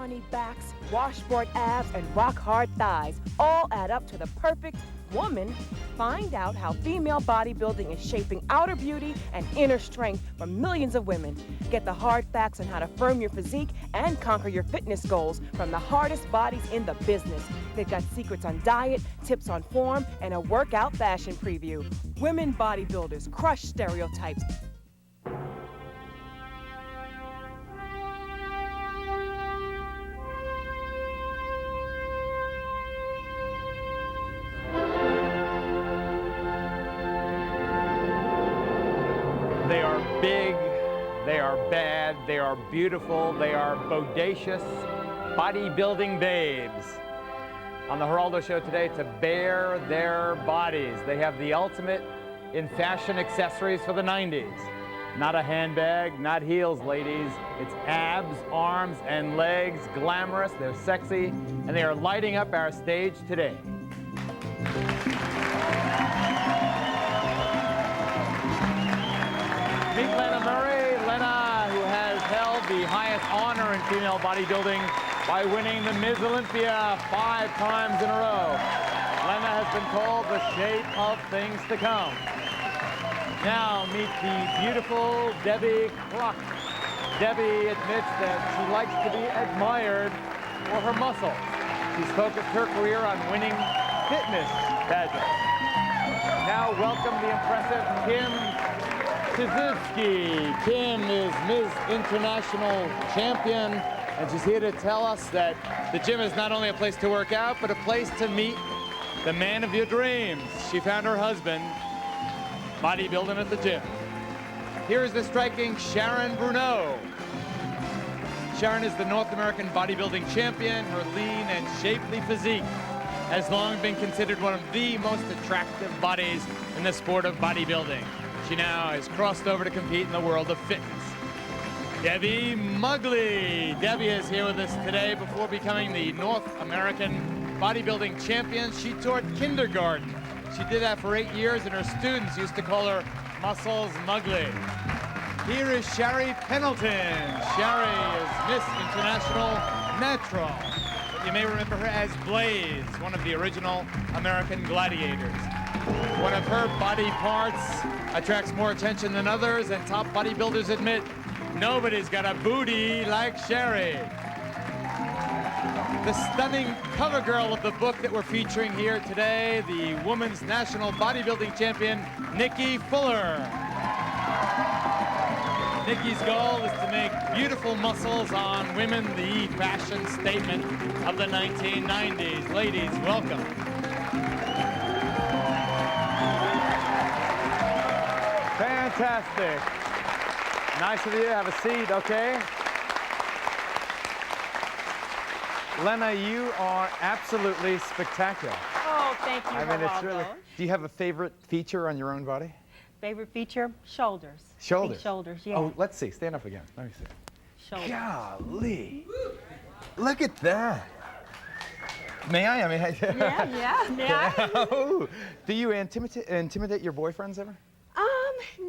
brawny backs, washboard abs, and rock-hard thighs all add up to the perfect woman. Find out how female bodybuilding is shaping outer beauty and inner strength for millions of women. Get the hard facts on how to firm your physique and conquer your fitness goals from the hardest bodies in the business. They've got secrets on diet, tips on form, and a workout fashion preview. Women bodybuilders crush stereotypes. They are big, they are bad, they are beautiful, they are bodacious bodybuilding babes. On the Geraldo Show today, to bare their bodies. They have the ultimate in fashion accessories for the 90s. Not a handbag, not heels, ladies. It's abs, arms, and legs, glamorous, they're sexy, and they are lighting up our stage today. Meet Lena Murray. Lena, who has held the highest honor in female bodybuilding by winning the Ms. Olympia 5 times in a row. Lena has been called the shape of things to come. Now meet the beautiful Debbie Cluck. Debbie admits that she likes to be admired for her muscles. She's focused her career on winning fitness badges. Now welcome the impressive Kim Kaczynski. Kim is Ms. International Champion, and she's here to tell us that the gym is not only a place to work out, but a place to meet the man of your dreams. She found her husband bodybuilding at the gym. Here is the striking Sharon Bruneau. Sharon is the North American bodybuilding champion. Her lean and shapely physique has long been considered one of the most attractive bodies in the sport of bodybuilding. She now has crossed over to compete in the world of fitness. Debbie Mugley. Debbie is here with us today. Before becoming the North American bodybuilding champion, she taught kindergarten. She did that for 8 years, and her students used to call her Muscles Mugley. Here is Sherry Pendleton. Sherry is Miss International Natural. You may remember her as Blaze, one of the original American gladiators. One of her body parts attracts more attention than others, and top bodybuilders admit nobody's got a booty like Sherry. The stunning cover girl of the book that we're featuring here today, the Women's National Bodybuilding Champion, Nikki Fuller. Nikki's goal is to make beautiful muscles on women the fashion statement of the 1990s. Ladies, welcome. Fantastic. Nice of you. Have a seat, okay? Lena, you are absolutely spectacular. Oh, thank you, It's really... Do you have a favorite feature on your own body? Favorite feature? Shoulders. Shoulders? Shoulders, yeah. Oh, let's see. Stand up again. Let me see. Shoulders. Golly. Look at that. May I? Yeah. May I? Oh, do you intimidate your boyfriends ever?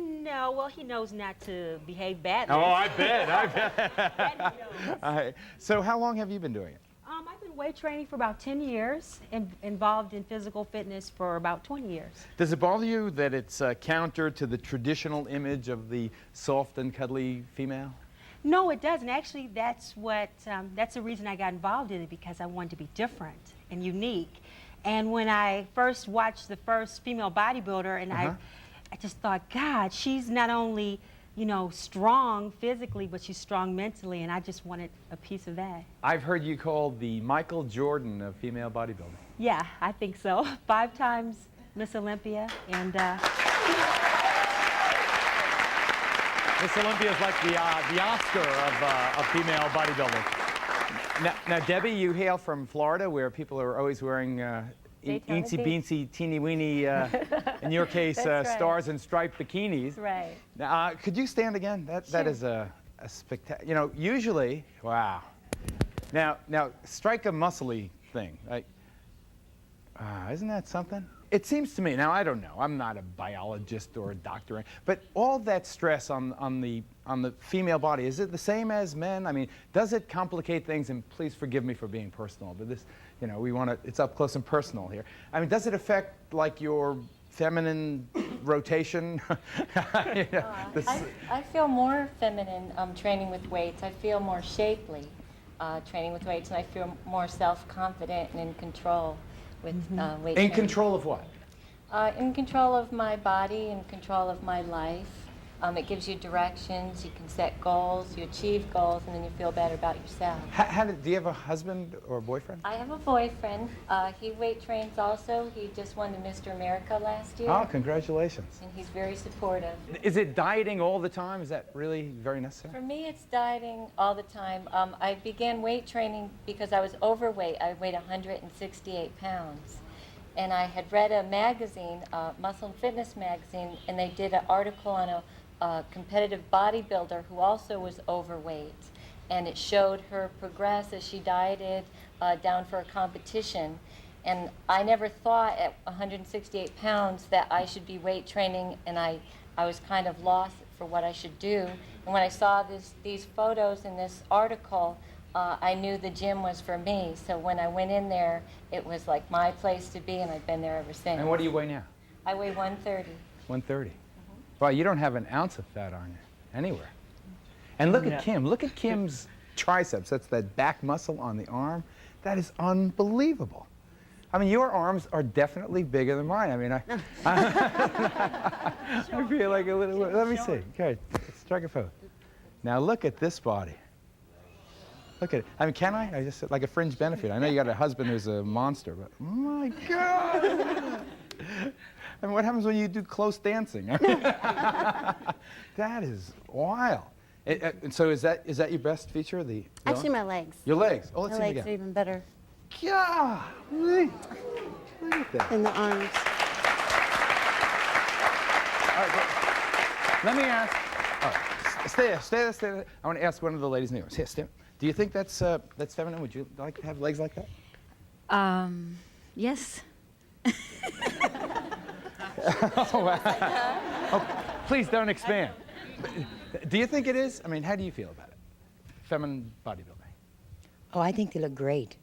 No. Well, he knows not to behave badly. Oh, I bet. That he knows. All right. So how long have you been doing it? I've been weight training for about 10 years and involved in physical fitness for about 20 years. Does it bother you that it's counter to the traditional image of the soft and cuddly female? No, it doesn't. Actually, that's the reason I got involved in it, because I wanted to be different and unique. And when I first watched the first female bodybuilder, and I just thought, God, she's not only, you know, strong physically, but she's strong mentally, and I just wanted a piece of that. I've heard you called the Michael Jordan of female bodybuilding. Yeah, I think so. 5 times Miss Olympia, and Miss Olympia is like the Oscar of female bodybuilding. Now, Debbie, you hail from Florida, where people are always wearing eensy-beensy, teeny-weeny, in your case, right. stars and striped bikinis. Right. Now, could you stand again? That is a spectacular, you know, usually, wow. Now strike a muscly thing. Like, isn't that something? It seems to me, now I don't know, I'm not a biologist or a doctor, but all that stress on the female body, is it the same as men? I mean, does it complicate things? And please forgive me for being personal, but this, you know, it's up close and personal here. I mean, does it affect like your feminine rotation? You know, I feel more feminine training with weights. I feel more shapely training with weights, and I feel more self-confident and in control with weight training. In control of what? In control of my body, in control of my life. It gives you directions, you can set goals, you achieve goals, and then you feel better about yourself. Do you have a husband or a boyfriend? I have a boyfriend. He weight trains also. He just won the Mr. America last year. Oh, congratulations. And he's very supportive. Is it dieting all the time? Is that really very necessary? For me, it's dieting all the time. I began weight training because I was overweight. I weighed 168 pounds. And I had read a magazine, Muscle and Fitness magazine, and they did an article on a competitive bodybuilder who also was overweight. And it showed her progress as she dieted down for a competition. And I never thought at 168 pounds that I should be weight training, and I was kind of lost for what I should do. And when I saw these photos in this article, I knew the gym was for me. So when I went in there, it was like my place to be, and I've been there ever since. And what do you weigh now? I weigh 130. 130. Well, you don't have an ounce of fat on you anywhere. And look at Kim. Look at Kim's triceps. That's that back muscle on the arm. That is unbelievable. I mean, your arms are definitely bigger than mine. I mean, I feel like a little. Let me see. Okay, strike a pose. Now look at this body. Look at it. I mean, can I? I just like a fringe benefit. I know you got a husband who's a monster, but oh my God! And what happens when you do close dancing? I mean, that is wild. And so is that your best feature? Actually, my legs. Your legs. Oh, let's My see them legs again. are even better Yeah. Look at that. than the arms. All right, let me ask. All right, stay there. I want to ask one of the ladies in the audience. Here, stand. Do you think that's feminine? Would you like to have legs like that? Yes. Oh, wow. Oh, please don't expand. Do you think it is? I mean, how do you feel about it? Feminine bodybuilding. Oh, I think they look great.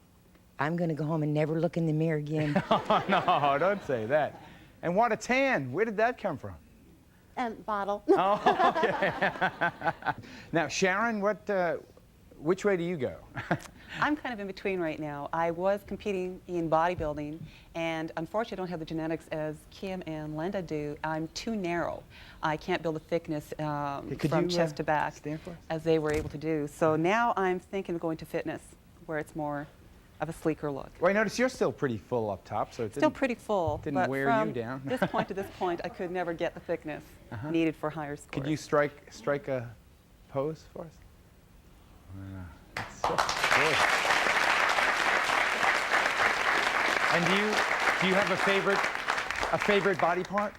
I'm going to go home and never look in the mirror again. Oh, no, don't say that. And what a tan. Where did that come from? Bottle. Oh, okay. Now, Sharon, which way do you go? I'm kind of in between right now. I was competing in bodybuilding, and unfortunately I don't have the genetics as Kim and Linda do. I'm too narrow. I can't build a thickness from chest to back as they were able to do. So now I'm thinking of going to fitness, where it's more of a sleeker look. Well, I notice you're still pretty full up top, so it Still pretty full, didn't but wear from you down. this point to this point, I could never get the thickness needed for higher scores. Could you strike a pose for us? Wow, that's so good. And do you have a favorite body part?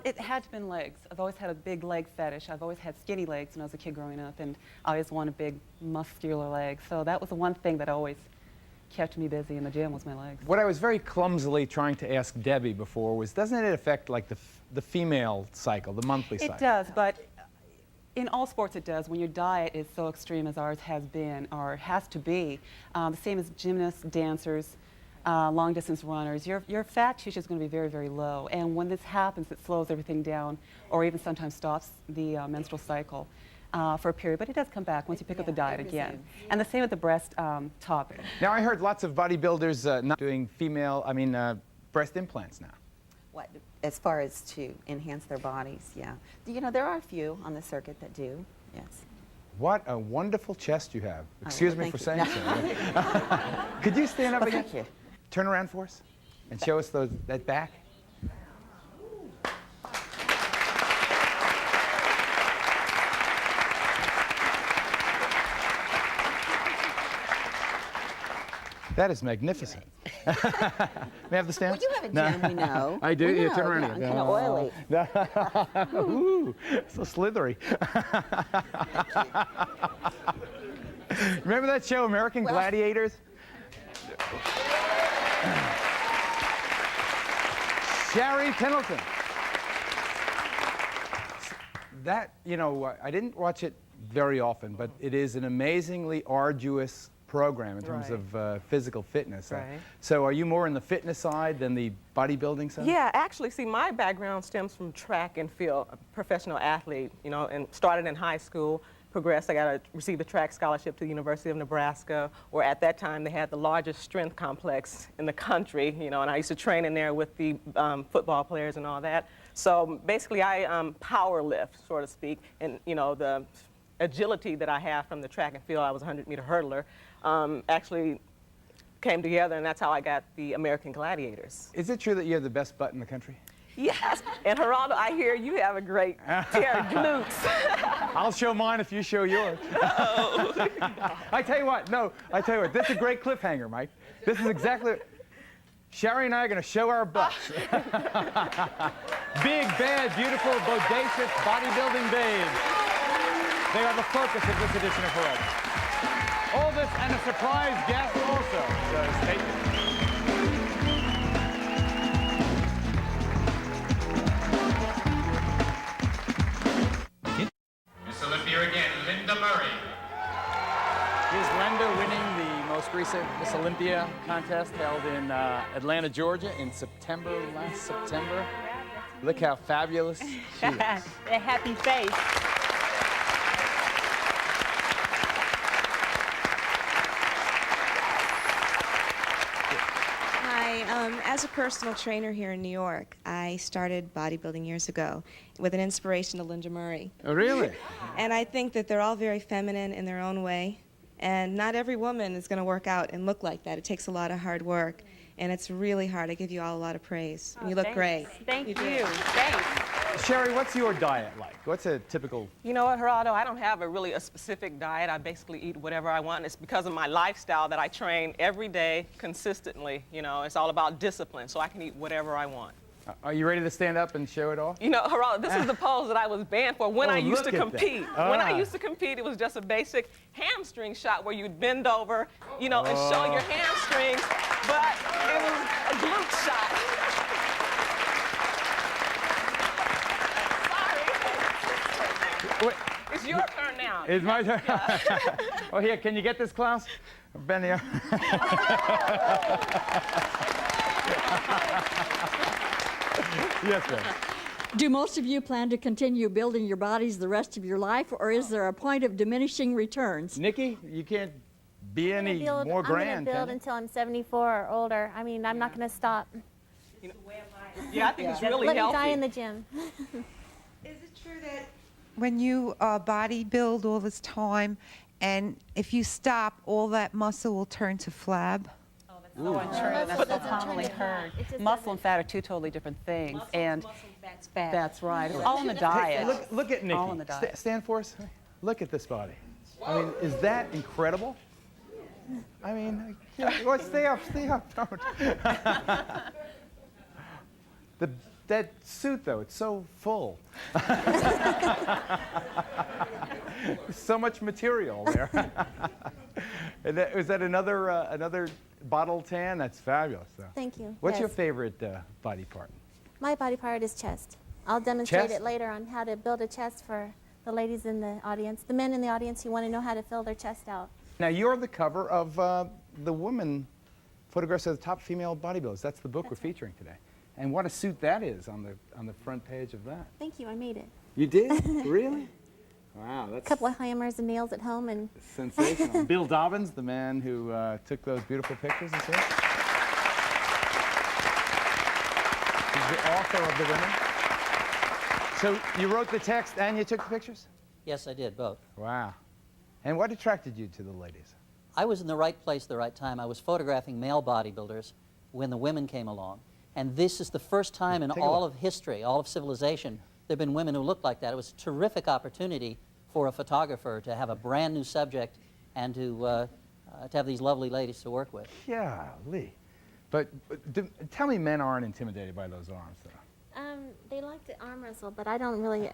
It had to been legs. I've always had a big leg fetish. I've always had skinny legs when I was a kid growing up, and I always wanted big, muscular legs. So that was the one thing that always kept me busy in the gym was my legs. What I was very clumsily trying to ask Debbie before was, doesn't it affect like the female cycle, the monthly cycle? It does, but in all sports it does. When your diet is so extreme as ours has been, or has to be, the same as gymnasts, dancers, long-distance runners, your fat tissue is going to be very, very low. And when this happens, it slows everything down, or even sometimes stops the menstrual cycle for a period. But it does come back once you pick up the diet again. And the same with the breast topic. Now, I heard lots of bodybuilders not doing breast implants now. What, as far as to enhance their bodies, yeah. You know, there are a few on the circuit that do, yes. What a wonderful chest you have. Excuse me for saying No. so. Could you stand up Well, again? thank you. Turn around for us and show us that back. That is magnificent. May I have the stand? Well, you have a gym, we know. I do? We Yeah, know, turn around yeah, again. kind of oily. Ooh, so slithery. Remember that show, American Gladiators? Sherry Pendleton. That, you know, I didn't watch it very often, but it is an amazingly arduous program in terms of physical fitness. Right. So are you more in the fitness side than the bodybuilding side? Yeah, actually, see, my background stems from track and field, a professional athlete, you know, and started in high school, progressed. I received a track scholarship to the University of Nebraska, where at that time they had the largest strength complex in the country, you know, and I used to train in there with the football players and all that. So basically, I power lift, so to speak, and, you know, the agility that I have from the track and field, I was a 100-meter hurdler, actually came together, and that's how I got the American Gladiators. Is it true that you have the best butt in the country? Yes, and Geraldo, I hear you have a great pair of glutes. I'll show mine if you show yours. I tell you what, this is a great cliffhanger, Mike. This is exactly, Sherry and I are going to show our butts. Big, bad, beautiful, bodacious, bodybuilding babes. They are the focus of this edition of Ferrigno. All this and a surprise guest also. So stay tuned. Miss Olympia again, Linda Murray. Is Linda winning the most recent Miss Olympia contest held in Atlanta, Georgia in last September? Look how fabulous she is. A happy face. Hi, as a personal trainer here in New York, I started bodybuilding years ago with an inspiration to Linda Murray. Oh, really? And I think that they're all very feminine in their own way. And not every woman is going to work out and look like that. It takes a lot of hard work. And it's really hard. I give you all a lot of praise. And you look great. Thank you. do. Thanks. Sherry, what's your diet like? What's a typical... You know what, Geraldo, I don't have a specific diet. I basically eat whatever I want. It's because of my lifestyle that I train every day consistently. You know, it's all about discipline, so I can eat whatever I want. Are you ready to stand up and show it off? You know, Geraldo, this is the pose that I was banned for when I used to look at that. compete. When I used to compete, it was just a basic hamstring shot where you'd bend over, you know, and show your hamstrings, but it was a glute shot. Wait. It's your turn now. It's my turn. Oh, here, can you get this, Klaus? Bend here. Yes, ma'am. Do most of you plan to continue building your bodies the rest of your life, or is there a point of diminishing returns? Nikki, you can't be any more grand, I'm going to build until I'm 74 or older. I mean, I'm not going to stop. You know, yeah, I think it's really Let healthy. me die in the gym. Is it true that when you bodybuild all this time, and if you stop, all that muscle will turn to flab? So untrue. That's so commonly heard. Muscle and fat are two totally different things. And That's bad. that's right. It's all in the diet. Look at Nikki. All in the diet. Stand for us. Look at this body. I mean, is that incredible? I mean, well, stay up. Don't. That suit, though, it's so full. So much material there. Is that another bottle tan? That's fabulous, though. Thank you. What's your Yes. favorite body part? My body part is chest. I'll demonstrate Chest? it later on how to build a chest for the ladies in the audience. The men in the audience who want to know how to fill their chest out. Now, you're the cover of the woman photographs of the top female bodybuilders. That's the book we're featuring today. And what a suit that is on the front page of that. Thank you. I made it. You did? Really? Wow, that's A couple of hammers and nails at home, and sensational. Bill Dobbins, the man who took those beautiful pictures, is here. He's the author of The Women. So you wrote the text and you took the pictures? Yes, I did, both. Wow. And what attracted you to the ladies? I was in the right place at the right time. I was photographing male bodybuilders when the women came along. And this is the first time in all of history, all of civilization, there have been women who looked like that. It was a terrific opportunity for a photographer to have a brand new subject and to have these lovely ladies to work with. Golly. But tell me men aren't intimidated by those arms, though. they like to arm wrestle, but I don't really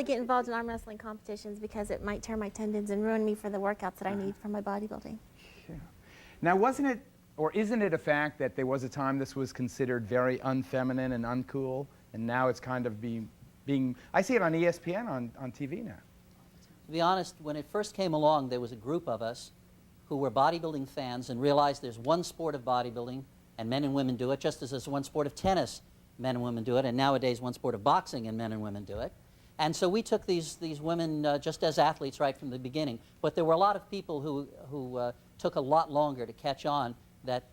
get involved in arm wrestling competitions because it might tear my tendons and ruin me for the workouts that I need for my bodybuilding. Yeah. Now, wasn't it or isn't it a fact that there was a time this was considered very unfeminine and uncool, and now it's kind of being I see it on ESPN on TV now. To be honest, when it first came along, there was a group of us who were bodybuilding fans and realized there's one sport of bodybuilding, and men and women do it, just as there's one sport of tennis, men and women do it, and nowadays one sport of boxing, and men and women do it. And so we took these women just as athletes right from the beginning. But there were a lot of people who took a lot longer to catch on that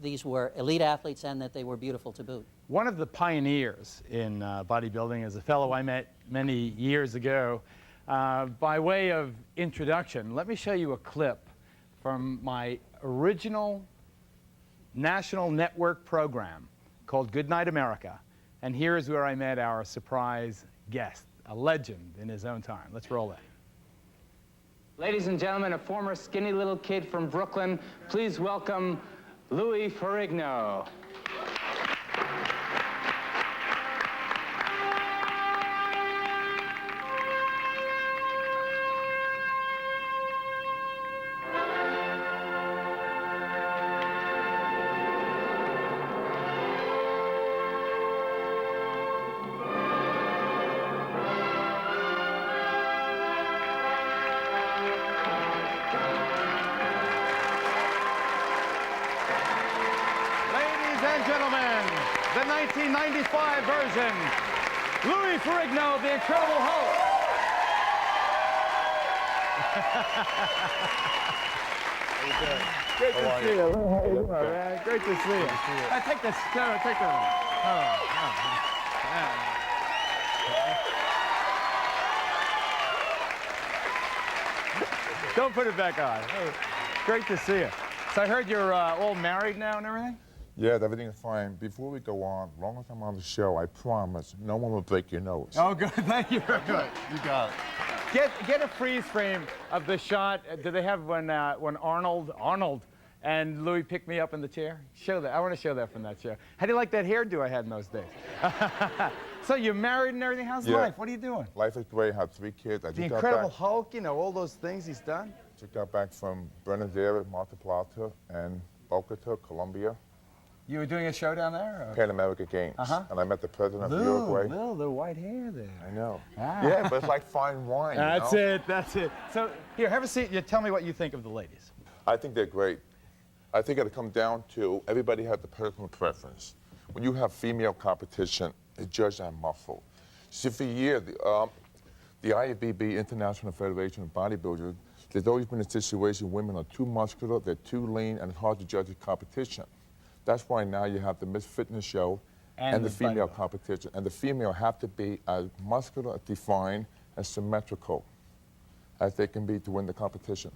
these were elite athletes and that they were beautiful to boot. One of the pioneers in bodybuilding is a fellow I met many years ago. By way of introduction, let me show you a clip from my original national network program called Good Night America. And here is where I met our surprise guest, a legend in his own time. Let's roll it. Ladies and gentlemen, a former skinny little kid from Brooklyn, please welcome Louis Ferrigno. Gentlemen, the 1995 version, Louis Ferrigno, the Incredible Hulk. Great to see you. Man. Great to see you. Take this. Take Don't put it back on. Great to see you. So I heard you're all married now and everything? Yes, everything's fine. Before we go on, as long as I'm on the show, I promise no one will break your nose. Oh, good. Thank you very much. You got it. Get a freeze frame of the shot. Do they have when Arnold and Louis picked me up in the chair? Show that. I want to show that from that show. How do you like that hairdo I had in those days? So you're married and everything. How's life? What are you doing? Life is great. I have 3 kids. The Incredible Hulk, you know, all those things he's done. Just got back from Buenos Aires, Mar del Plata, and Bogota, Colombia. You were doing a show down there? Or? Pan American Games. And I met the president of Uruguay. The white hair there. I know. Ah. Yeah, but it's like fine wine. That's it. That's it. So here, have a seat. Tell me what you think of the ladies. I think they're great. I think it'll come down to everybody has the personal preference. When you have female competition, it's judged on muscle. See, for years, the IFBB, International Federation of Bodybuilders, there's always been a situation women are too muscular, they're too lean, and it's hard to judge the competition. That's why now you have the Miss Fitness show and the female competition. And the female have to be as muscular, defined, and symmetrical as they can be to win the competition.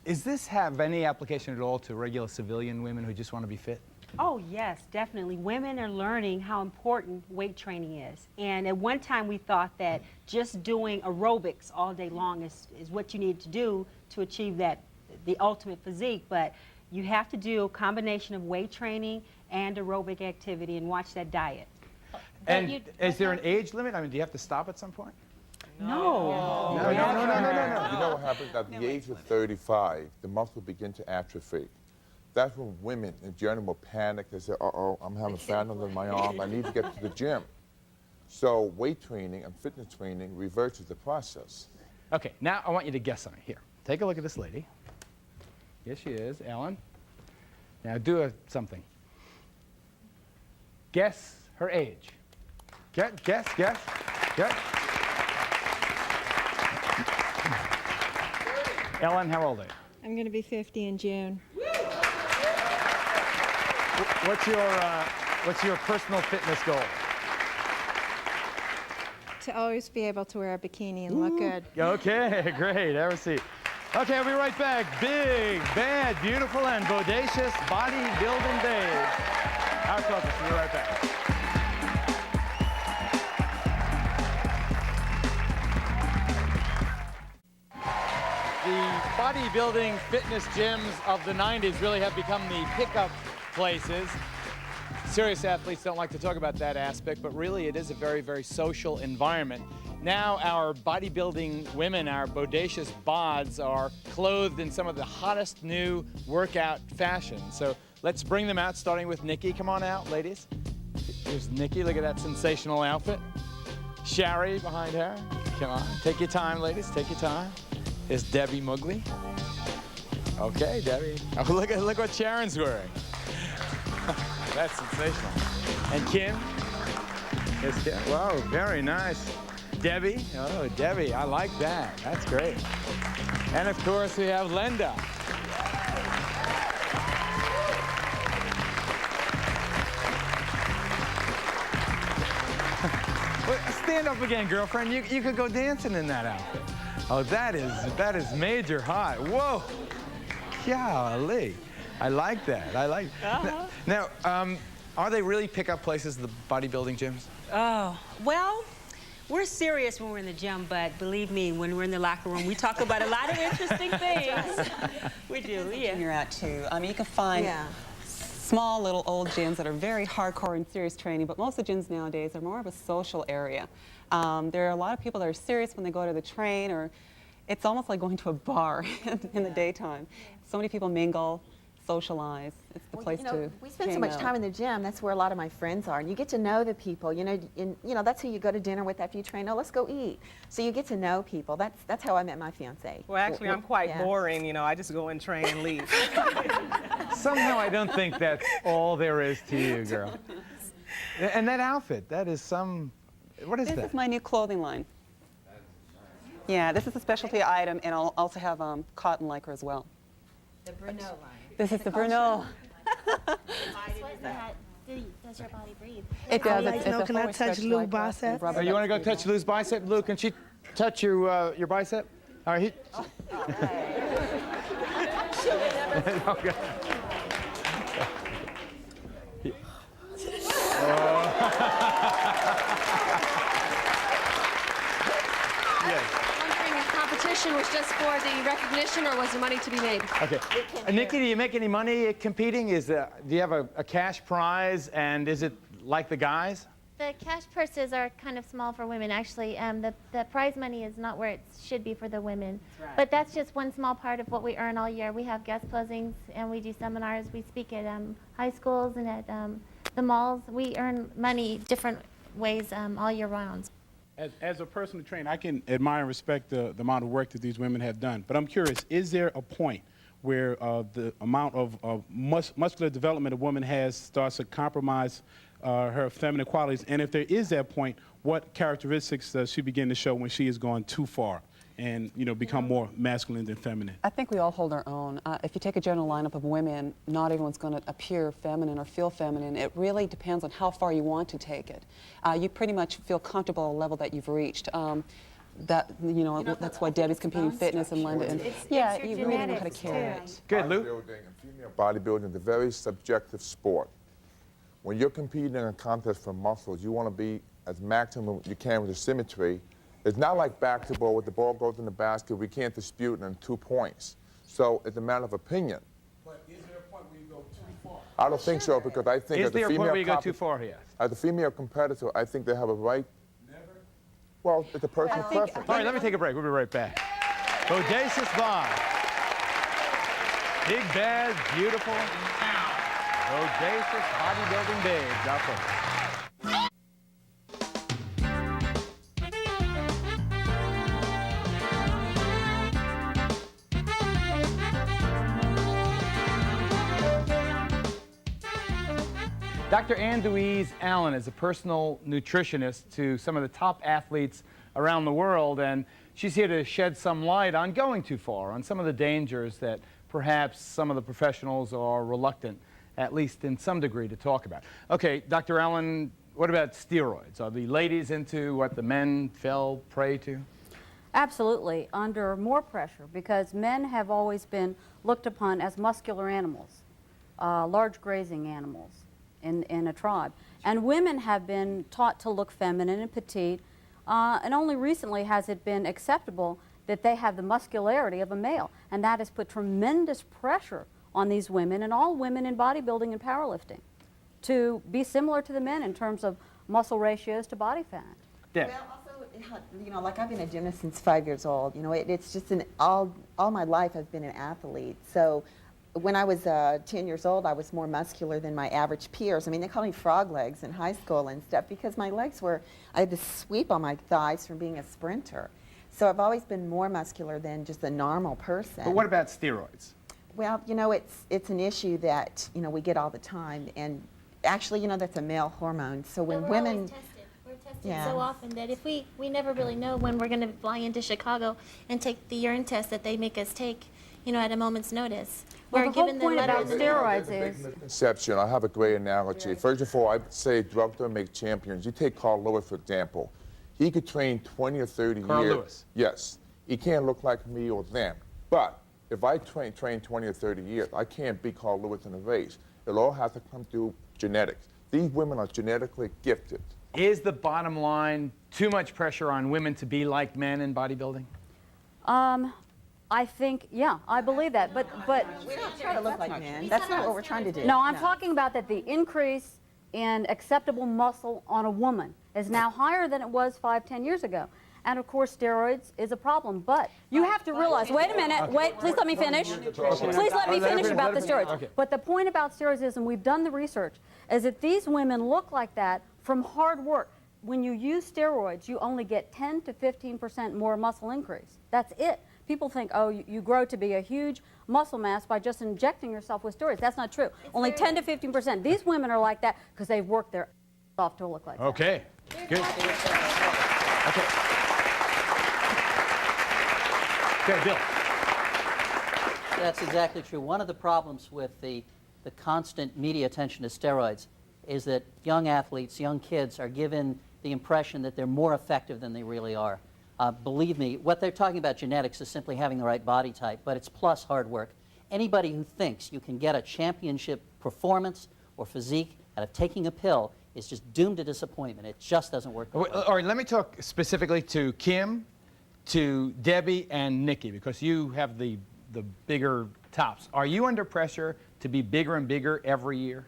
Does this have any application at all to regular civilian women who just want to be fit? Oh, yes, definitely. Women are learning how important weight training is. And at one time we thought that just doing aerobics all day long is what you need to do to achieve the ultimate physique. But you have to do a combination of weight training and aerobic activity and watch that diet. And is there an age limit? I mean, do you have to stop at some point? No. No. You know what happens? At the age of 35, the muscles begin to atrophy. That's when women in general will panic. They say, uh-oh, I'm having fat under my arm. I need to get to the gym. So weight training and fitness training reverses the process. Okay, now I want you to guess something. Here, take a look at this lady. Here she is, Ellen. Now do something. Guess her age. Guess. Ellen, how old are you? I'm going to be 50 in June. What's your personal fitness goal? To always be able to wear a bikini and look good. Okay, great. Have a seat. Okay, I'll be right back. Big, bad, beautiful, and bodacious bodybuilding days. Our focus. We'll be right back. The bodybuilding fitness gyms of the 90s really have become the pickup places. Serious athletes don't like to talk about that aspect, but really it is a very, very social environment. Now our bodybuilding women, our bodacious bods, are clothed in some of the hottest new workout fashions. So let's bring them out, starting with Nikki. Come on out, ladies. Here's Nikki. Look at that sensational outfit. Shari behind her. Come on. Take your time, ladies. Take your time. Here's Debbie Mugley. Okay, Debbie. Oh, look what Sharon's wearing. That's sensational. And Kim. Here's Kim. Whoa, very nice. Debbie. Oh, Debbie. I like that. That's great. And of course, we have Linda. Stand up again, girlfriend. You could go dancing in that outfit. Oh, that is major hot. Whoa. Golly. I like that. I like that. Now, are they really pick-up places, the bodybuilding gyms? Oh, well, we're serious when we're in the gym, but believe me, when we're in the locker room, we talk about a lot of interesting things. We do, yeah. You're out too. I mean, you can find small little old gyms that are very hardcore and serious training, but most of the gyms nowadays are more of a social area. There are a lot of people that are serious when they go to the train, or it's almost like going to a bar in the daytime. So many people mingle, socialize. It's the place to we spend so much time in the gym. That's where a lot of my friends are, and you get to know the people. You know, that's who you go to dinner with after you train. Oh, let's go eat. So you get to know people. That's how I met my fiance. Well, actually, I'm quite boring. You know, I just go and train and leave. Somehow I don't think that's all there is to you, girl. And that outfit, that is some, what is that? This is my new clothing line. Yeah, this is a specialty item, and I'll also have cotton lycra as well. The Bruno line. This is the Bruno. Does your body breathe? It does. Can I touch Lou's bicep? Oh, you want to go touch Lou's bicep? Lou, can she touch your bicep? All right. Okay. Competition was just for the recognition, or was there money to be made? Okay. Nikki, do you make any money competing? Do you have a cash prize, and is it like the guys? The cash purses are kind of small for women, actually. The prize money is not where it should be for the women. That's right. But that's just one small part of what we earn all year. We have guest closings, and we do seminars. We speak at high schools and at the malls. We earn money different ways all year round. As a personal trainer, I can admire and respect the amount of work that these women have done. But I'm curious, is there a point where the amount of muscular development a woman has starts to compromise her feminine qualities? And if there is that point, what characteristics does she begin to show when she has gone too far and become more masculine than feminine? I think we all hold our own. If you take a general lineup of women, not everyone's going to appear feminine or feel feminine. It really depends on how far you want to take it. You pretty much feel comfortable at a level that you've reached. That's why Debbie's competing fitness and Linda. And you really know how to carry it. Good, Lou. Bodybuilding and female bodybuilding is a very subjective sport. When you're competing in a contest for muscles, you want to be as maximum you can with the symmetry. It's not like basketball where the ball goes in the basket. We can't dispute it in 2 points. So it's a matter of opinion. But is there a point where you go too far? I don't think so, because I think as a female where you go too far here? As a female competitor, I think they have a right. Never. Well, it's a personal preference. All right, let me take a break. We'll be right back. Bodacious Bob. Big, bad, beautiful. Bodacious bodybuilding babes out there. Dr. Ann-Louise Allen is a personal nutritionist to some of the top athletes around the world, and she's here to shed some light on going too far, on some of the dangers that perhaps some of the professionals are reluctant, at least in some degree, to talk about. Okay, Dr. Allen, what about steroids? Are the ladies into what the men fell prey to? Absolutely, under more pressure, because men have always been looked upon as muscular animals, large grazing animals in a tribe. And women have been taught to look feminine and petite, and only recently has it been acceptable that they have the muscularity of a male. And that has put tremendous pressure on these women and all women in bodybuilding and powerlifting to be similar to the men in terms of muscle ratios to body fat. Well, also you know, like I've been a gymnast since 5 years old. You know, it's just all my life I've been an athlete. So when I was 10 years old, I was more muscular than my average peers. I mean, they called me frog legs in high school and stuff because my legs were, I had this sweep on my thighs from being a sprinter. So I've always been more muscular than just a normal person. But what about steroids? Well, you know, it's an issue that, you know, we get all the time. And actually, you know, that's a male hormone. So when women... We're tested so often that if we never really know when we're going to fly into Chicago and take the urine test that they make us take, you know, at a moment's notice. Well, We're the whole given point about letters. steroids is... Misconception. I have a great analogy. First of all, I would say drugs don't make champions. You take Carl Lewis, for example. He could train 20 or 30 Carl years. Lewis. Yes. He can't look like me or them. But if I train 20 or 30 years, I can't beat Carl Lewis in a race. It all has to come through genetics. These women are genetically gifted. Is the bottom line too much pressure on women to be like men in bodybuilding? I think, yeah, I believe that. But we don't try to look like men. That's not what we're trying to do. No, I'm talking about that the increase in acceptable muscle on a woman is now higher than it was 5-10 years ago. And of course, steroids is a problem. But you have to realize, wait a minute, wait, please let me finish. Please let me finish about the steroids. But the point about steroids is, and we've done the research, is that these women look like that from hard work. When you use steroids, you only get 10 to 15% more muscle increase. That's it. People think, oh, you grow to be a huge muscle mass by just injecting yourself with steroids. That's not true. Only 10 to 15%. These women are like that because they've worked their off to look like that. Okay. Good. Okay. Okay, Bill. That's exactly true. One of the problems with the constant media attention to steroids is that young athletes, young kids, are given the impression that they're more effective than they really are. Believe me, what they're talking about genetics is simply having the right body type, but it's plus hard work. Anybody who thinks you can get a championship performance or physique out of taking a pill is just doomed to disappointment. It just doesn't work. All right, let me talk specifically to Kim, to Debbie, and Nikki, because you have the bigger tops. Are you under pressure to be bigger and bigger every year?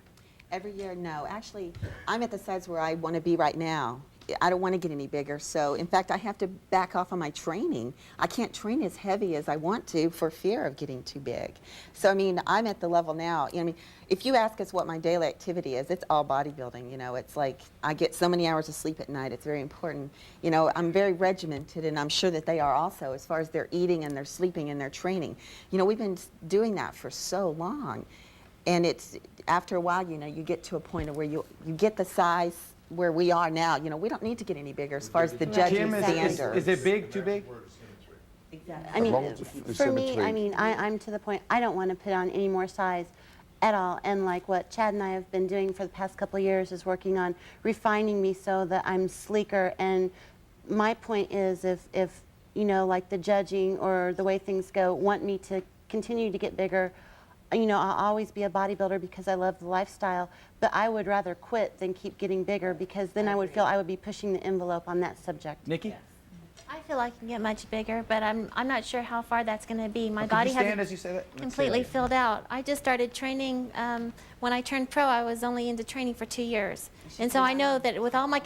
Every year, no. Actually, I'm at the size where I want to be right now. I don't want to get any bigger. So, in fact, I have to back off on my training. I can't train as heavy as I want to for fear of getting too big. So, I mean, I'm at the level now. I mean, if you ask us what my daily activity is, it's all bodybuilding. You know, it's like I get so many hours of sleep at night. It's very important. You know, I'm very regimented, and I'm sure that they are also as far as their eating and their sleeping and their training. You know, we've been doing that for so long. And it's, after a while, you know, you get to a point of where you get the size where we are now. You know, we don't need to get any bigger as far as the judging standards. Is it big, too big? Exactly. I mean, for me, I mean, I'm to the point, I don't want to put on any more size at all. And like what Chad and I have been doing for the past couple of years is working on refining me so that I'm sleeker. And my point is if you know, like the judging or the way things go want me to continue to get bigger, you know, I'll always be a bodybuilder because I love the lifestyle, but I would rather quit than keep getting bigger because then I would feel I would be pushing the envelope on that subject. Nikki? Yes. I feel I can get much bigger, but I'm not sure how far that's going to be. My Could body you stand hasn't as you say that? completely filled out. I just started training. When I turned pro, I was only into training for 2 years. And so I know that with all my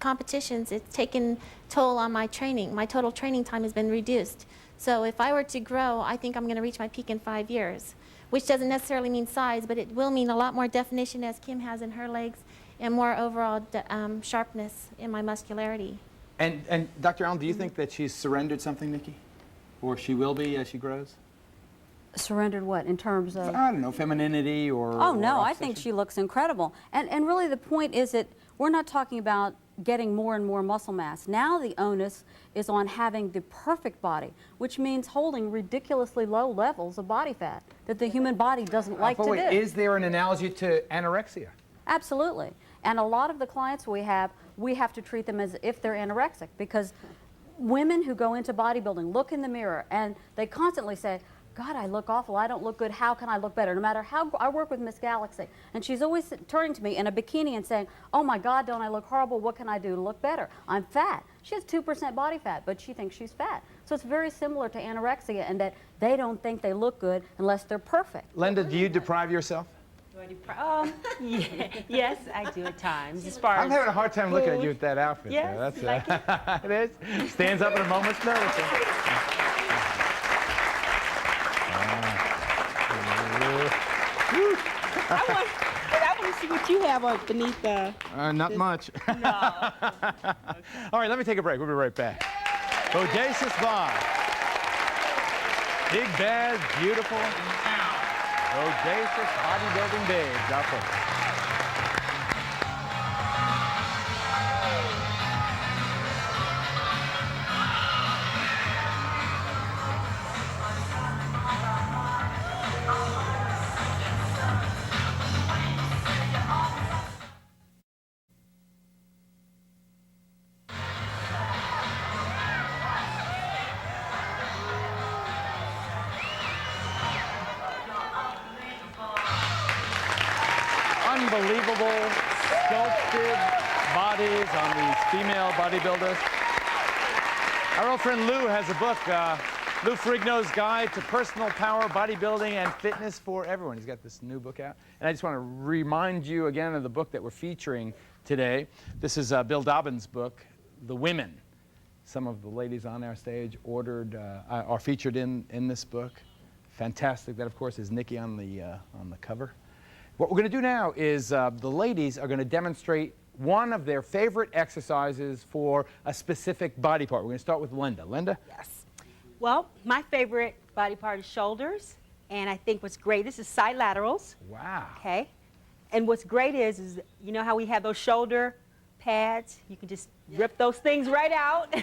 competitions, it's taken toll on my training. My total training time has been reduced. So if I were to grow, I think I'm going to reach my peak in 5 years. Which doesn't necessarily mean size, but it will mean a lot more definition as Kim has in her legs and more overall sharpness in my muscularity. And Dr. Allen, do you think that she's surrendered something, Nikki? Or she will be as she grows? Surrendered what, in terms of? I don't know, femininity or... Oh, no, I think she looks incredible. And really the point is that we're not talking about getting more and more muscle mass. Now the onus is on having the perfect body, which means holding ridiculously low levels of body fat that the human body doesn't like to do. Is there an analogy to anorexia? Absolutely. And a lot of the clients we have to treat them as if they're anorexic, because women who go into bodybuilding look in the mirror and they constantly say, God, I look awful. I don't look good. How can I look better? No matter how, I work with Miss Galaxy, and she's always turning to me in a bikini and saying, oh my God, don't I look horrible? What can I do to look better? I'm fat. She has 2% body fat, but she thinks she's fat. So it's very similar to anorexia in that they don't think they look good unless they're perfect. Linda, do you deprive yourself? Yes, I do at times. As far I'm as having a hard time looking at food. you with that outfit. Yes, there. That's you like it is. Stands up at a moment's notice. I want to see what you have beneath the... Not much. No. All right, let me take a break. We'll be right back. Bodacious Bob. Big, bad, beautiful. Bodacious bodybuilding babes out there. Unbelievable sculpted bodies on these female bodybuilders. Our old friend Lou has a book, Lou Ferrigno's Guide to Personal Power, Bodybuilding, and Fitness for Everyone. He's got this new book out. And I just want to remind you again of the book that we're featuring today. This is Bill Dobbin's book, The Women. Some of the ladies on our stage are featured in this book. Fantastic. That, of course, is Nikki on the cover. What we're going to do now is the ladies are going to demonstrate one of their favorite exercises for a specific body part. We're going to start with Linda. Linda? Yes. Well, my favorite body part is shoulders, and I think what's great, this is side laterals. Wow. Okay. And what's great is you know how we have those shoulder pads? You can just rip those things right out.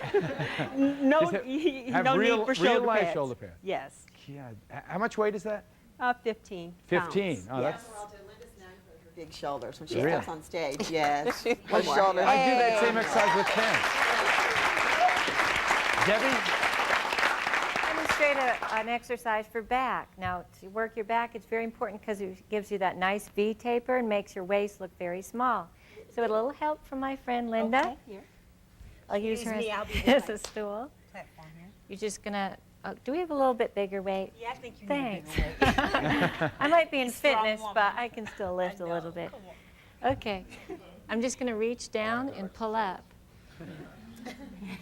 No need for shoulder real-life pads. shoulder pads. Yes. Yeah. How much weight is that? 15 15. pounds. Oh, that's... Big shoulders when she Really? steps on stage. Yes. Her shoulders. I do that same exercise with Pam. Demonstrate an exercise for back. Now, to work your back, it's very important because it gives you that nice V taper and makes your waist look very small. So a little help from my friend Linda. Okay, here. I'll use her I'll be as a stool. You're just going to, do we have a little bit bigger weight? Yeah, I think you Thanks. need a bigger weight. I might be in Strong fitness, woman. but I can still lift a little bit. Okay. I'm just going to reach down and pull up.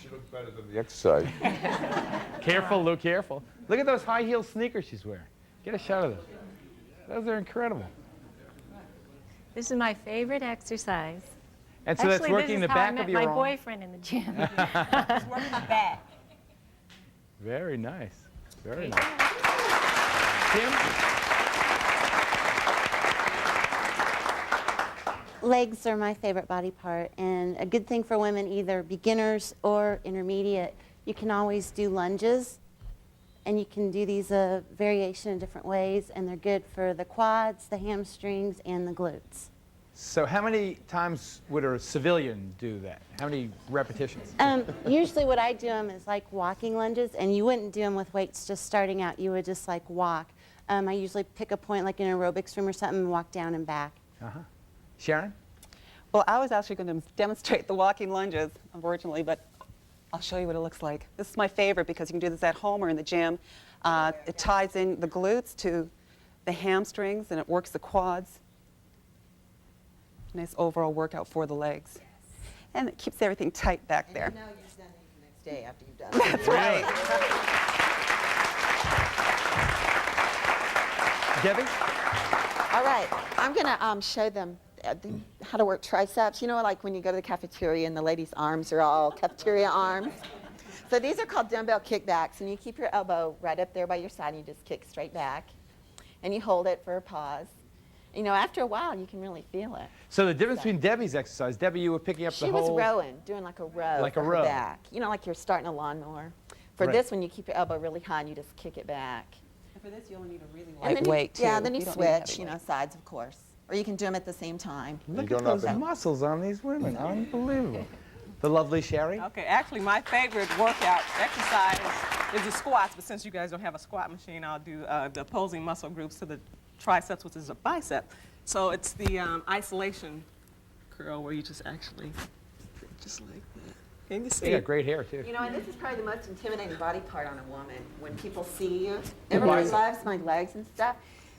She looks better than the exercise. Careful, Lou, careful. Look at those high heel sneakers she's wearing. Get a shot of those. Those are incredible. This is my favorite exercise. And so that's working the back of your my arm. boyfriend in the gym. It's working the back. Very nice. Very nice. Kim? Legs are my favorite body part, and a good thing for women, either beginners or intermediate, you can always do lunges, and you can do these variation in different ways, and they're good for the quads, the hamstrings, and the glutes. So how many times would a civilian do that? How many repetitions? Usually what I do them is like walking lunges, and you wouldn't do them with weights just starting out. You would just like walk. I usually pick a point like in an aerobics room or something and walk down and back. Uh-huh. Sharon? Well, I was actually going to demonstrate the walking lunges, unfortunately, but I'll show you what it looks like. This is my favorite because you can do this at home or in the gym. It ties in the glutes to the hamstrings, and it works the quads. Nice overall workout for the legs. Yes. And it keeps everything tight back there. And you know you've done it the next day after you've done it. That's right. Debbie? All right, I'm going to show them how to work triceps. You know, like when you go to the cafeteria and the ladies' arms are all cafeteria arms. So these are called dumbbell kickbacks, and you keep your elbow right up there by your side, and you just kick straight back. And you hold it for a pause. You know, after a while, you can really feel it. So the difference between Debbie's exercise, Debbie, you were picking up the whole... She was rowing, doing like a row Like a for her row. back. You know, like you're starting a lawnmower. For Right. this one, you keep your elbow really high and you just kick it back. And for this, you only need a really And light then weight, too. Yeah, then you don't need a heavy switch, you know, weight. sides, of course. Or you can do them at the same time. Look at those muscles on these women. Unbelievable. The lovely Sherry? Okay, actually, my favorite workout exercise is the squats, but since you guys don't have a squat machine, I'll do the opposing muscle groups to the triceps, which is a bicep. So it's the isolation curl where you just actually, just like that. Can you see? You got great hair, too. You know, and this is probably the most intimidating body part on a woman. When people see you, everybody loves my legs and stuff.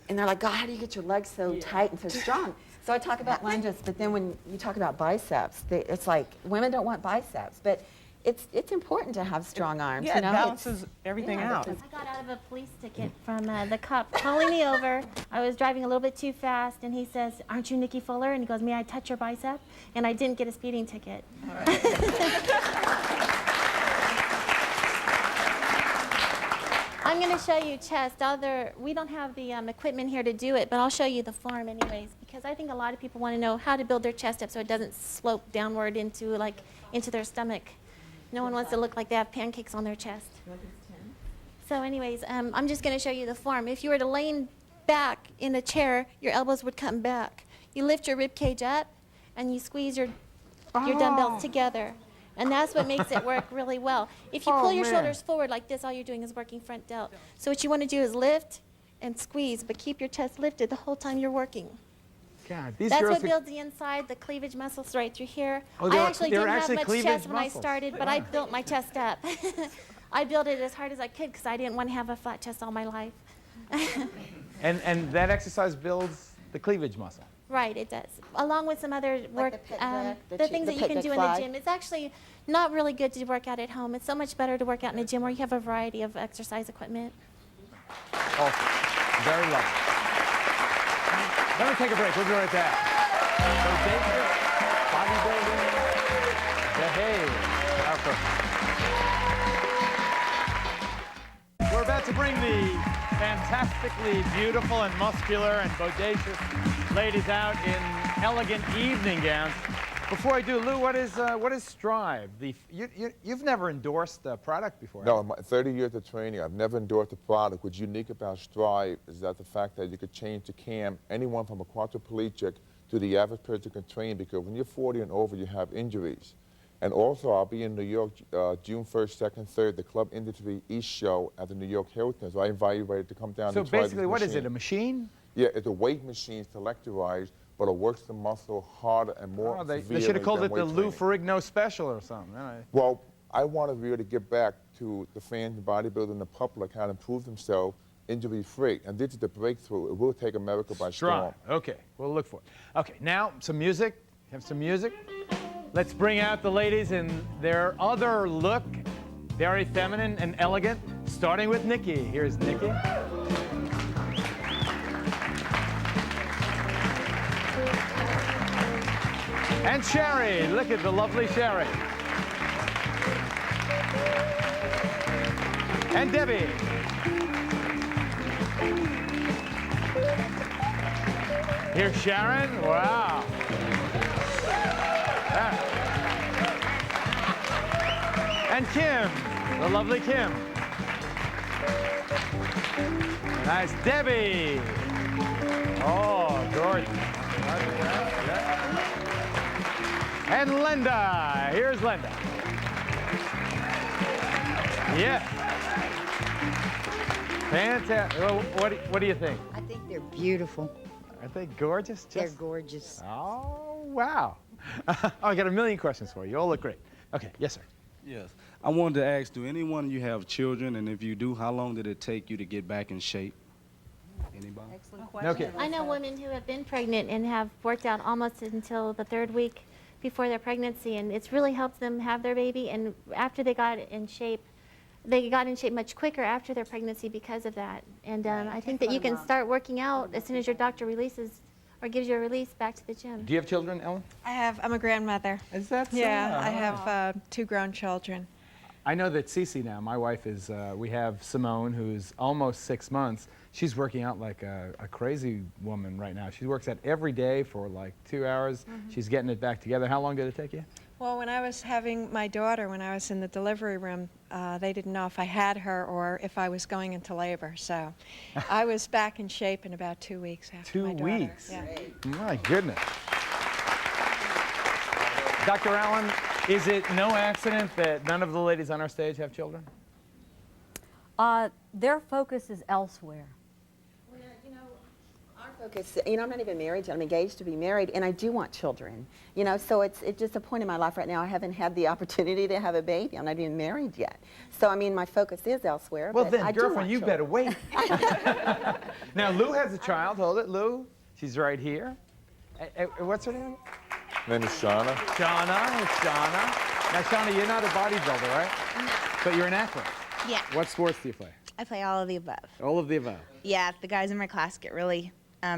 And they're like, God, how do you get your legs so tight and so strong? So I talk about lunges, but then when you talk about biceps, it's like women don't want biceps, but it's important to have strong arms. Yeah, you know? it balances everything out. I got out of a police ticket from the cop pulling me over. I was driving a little bit too fast, and he says, "Aren't you Nikki Fuller?" And he goes, "May I touch your bicep?" And I didn't get a speeding ticket. I'm going to show you chest. We don't have the equipment here to do it, but I'll show you the form anyways, because I think a lot of people want to know how to build their chest up so it doesn't slope downward into their stomach. No one wants to look like they have pancakes on their chest. So anyways, I'm just going to show you the form. If you were to lean back in a chair, your elbows would come back. You lift your rib cage up, and you squeeze your dumbbells together. And that's what makes it work really well. If you pull your shoulders forward like this, all you're doing is working front delt. So what you want to do is lift and squeeze, but keep your chest lifted the whole time you're working. God, these That's girls what builds the inside, the cleavage muscles right through here. Oh, I actually didn't have much cleavage chest when I muscles. started, but I built my chest up. I built it as hard as I could because I didn't want to have a flat chest all my life. And that exercise builds the cleavage muscle. Right, it does. Along with some other work, the things that you can do in the fly. gym. It's actually not really good to work out at home. It's so much better to work out in a gym where you have a variety of exercise equipment. Awesome. Very lovely. Let me take a break. We'll be right back. Bodacious, bodybuilding, behave. We're about to bring the fantastically beautiful and muscular and bodacious ladies out in elegant evening gowns. Before I do, Lou, what is Strive? You've never endorsed a product before. No, in my 30 years of training, I've never endorsed a product. What's unique about Strive is that the fact that you could change the cam, anyone from a quadriplegic to the average person can train, because when you're 40 and over, you have injuries. And also, I'll be in New York June 1st, 2nd, 3rd, the Club Industry East Show at the New York Hilton. So I invite you to come down So and try this basically, what is machine. it, a machine? Yeah, it's a weight machine, selectorized, but it works the muscle harder and more They severely should have called than it the weight Lou training. Ferrigno special or something. Well, I want to really get back to the fans, the bodybuilders, and the public how to improve themselves injury-free. And this is the breakthrough. It will take America by storm. Okay, we'll look for it. Okay, now some music. Have some music. Let's bring out the ladies in their other look. Very feminine and elegant, starting with Nikki. Here's Nikki. And Sherry, look at the lovely Sherry. And Debbie. Here's Sharon, wow. And Kim, the lovely Kim. Nice, Debbie. Oh, gorgeous. And Linda. Here's Linda. Yeah. Fantastic. Well, what do you think? I think they're beautiful. Aren't they gorgeous? They're gorgeous. Oh, wow. Oh, I got a million questions for you. You all look great. Okay, yes, sir. Yes. I wanted to ask, do any one of you have children? And if you do, how long did it take you to get back in shape? Anybody? Excellent question. Okay. I know women who have been pregnant and have worked out almost until the 3rd week before their pregnancy, and it's really helped them have their baby. And after they got in shape, much quicker after their pregnancy because of that. And I think that you can start working out as soon as your doctor releases or gives you a release back to the gym. Do you have children, Ellen? I'm a grandmother. Is that so? Yeah, I have 2 grown children. I know that Cece now, my wife is, we have Simone, who's almost 6 months. She's working out like a crazy woman right now. She works out every day for like 2 hours. She's getting it back together. How long did it take you? Well, when I was having my daughter, when I was in the delivery room, they didn't know if I had her or if I was going into labor. So I was back in shape in about 2 weeks after my daughter. 2 weeks? Yeah. My goodness. Dr. Allen, is it no accident that none of the ladies on our stage have children? Their focus is elsewhere. Well, you know, our focus, you know, I'm not even married yet. I'm engaged to be married, and I do want children. You know, so it's just a point in my life right now. I haven't had the opportunity to have a baby. I'm not even married yet. So, I mean, my focus is elsewhere. Well, but then, I do girlfriend, want you better children. wait. Now, Lou has a child. Hold it, Lou. She's right here. What's her name? Name is Shauna. Shauna. It's Shauna. Now, Shauna, you're not a bodybuilder, right? No. But you're an athlete. Yeah. What sports do you play? I play all of the above. All of the above. Yeah, the guys in my class get really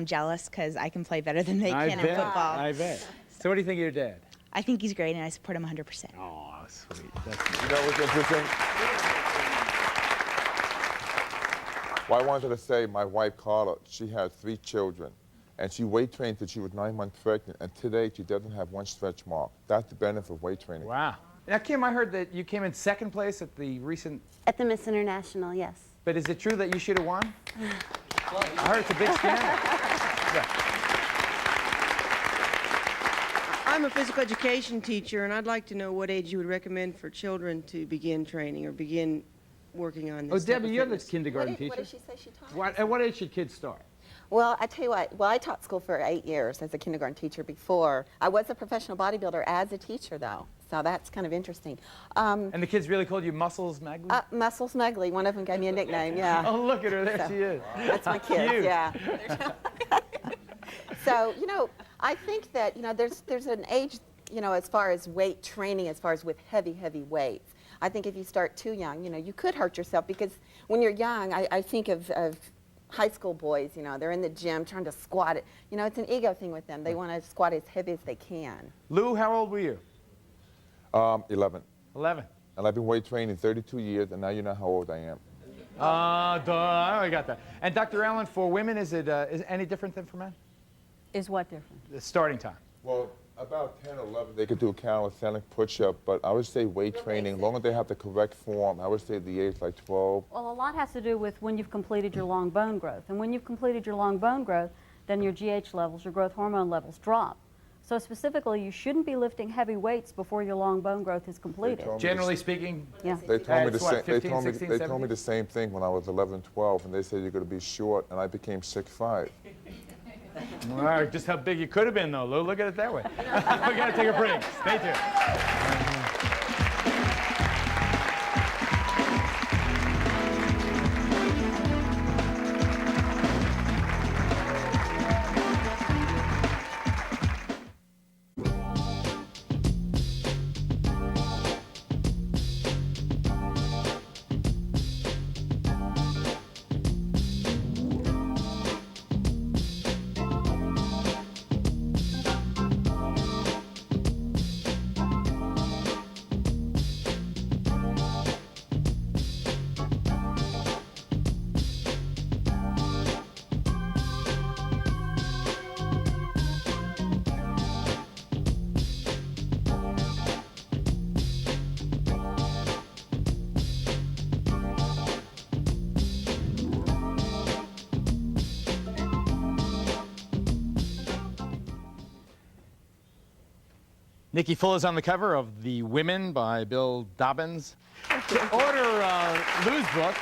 jealous because I can play better than they I can bet. in football. I bet. So what do you think of your dad? I think he's great, and I support him 100%. Oh, sweet. You know what's interesting? Well, I wanted to say my wife, Carla, she had 3 children, and she weight trained until she was 9 months pregnant, and today she doesn't have one stretch mark. That's the benefit of weight training. Wow. Now, Kim, I heard that you came in 2nd place at the recent... At the Miss International, yes. But is it true that you should have won? I heard it's a big scandal. Yeah. I'm a physical education teacher, and I'd like to know what age you would recommend for children to begin training or begin working on this. Oh, Debbie, you're the fitness. kindergarten teacher. What did she say she taught? At what age should kids start? Well, I tell you what, well, I taught school for 8 years as a kindergarten teacher before. I was a professional bodybuilder as a teacher, though, so that's kind of interesting. And the kids really called you Muscles Magley? Muscles Magley, one of them gave me a nickname, yeah. Oh, look at her, there So, she is. That's my kids, Cute. yeah. So, you know, I think that, you know, there's an age, you know, as far as weight training, as far as with heavy weights. I think if you start too young, you know, you could hurt yourself because when you're young, I think of high school boys, you know, they're in the gym trying to squat it. You know, it's an ego thing with them. They want to squat as heavy as they can. Lou, how old were you? 11. 11. And I've been weight training 32 years, and now you know how old I am. I already got that. And Dr. Allen, for women, is it any different than for men? Is what different? The starting time. Well, about 10 or 11, they could do a calisthenic push-up, but I would say weight training, as long as they have the correct form, I would say the age like 12. Well, a lot has to do with when you've completed your long bone growth. And when you've completed your long bone growth, then your GH levels, your growth hormone levels drop. So specifically, you shouldn't be lifting heavy weights before your long bone growth is completed. Generally speaking, yeah. They told me the what, same. 15, They 16, told me the same thing when I was 11, 12, and they said you're going to be short, and I became 6'5". All right, just how big you could have been, though, Lou. Look at it that way. We got to take a break. Stay tuned. Nikki Fuller's on the cover of The Women by Bill Dobbins. To order Lou's book,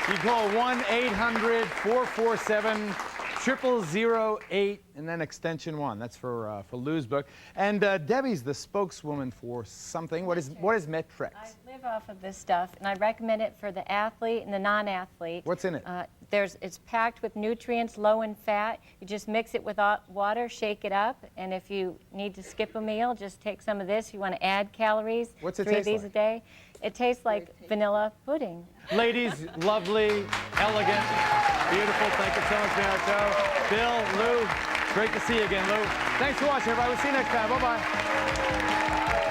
you call 1-800-447-0008 and then extension 1. That's for Lou's book. And Debbie's the spokeswoman for something. What is Metrex? I live off of this stuff, and I recommend it for the athlete and the non-athlete. What's in it? It's packed with nutrients, low in fat. You just mix it with water, shake it up, and if you need to skip a meal, just take some of this. You want to add calories. What's it 3 of taste these like? a day. It tastes like vanilla pudding. Ladies, lovely, elegant, beautiful. Thank you so much for our show. Bill, Lou, great to see you again, Lou. Thanks for watching, everybody. We'll see you next time. Bye-bye.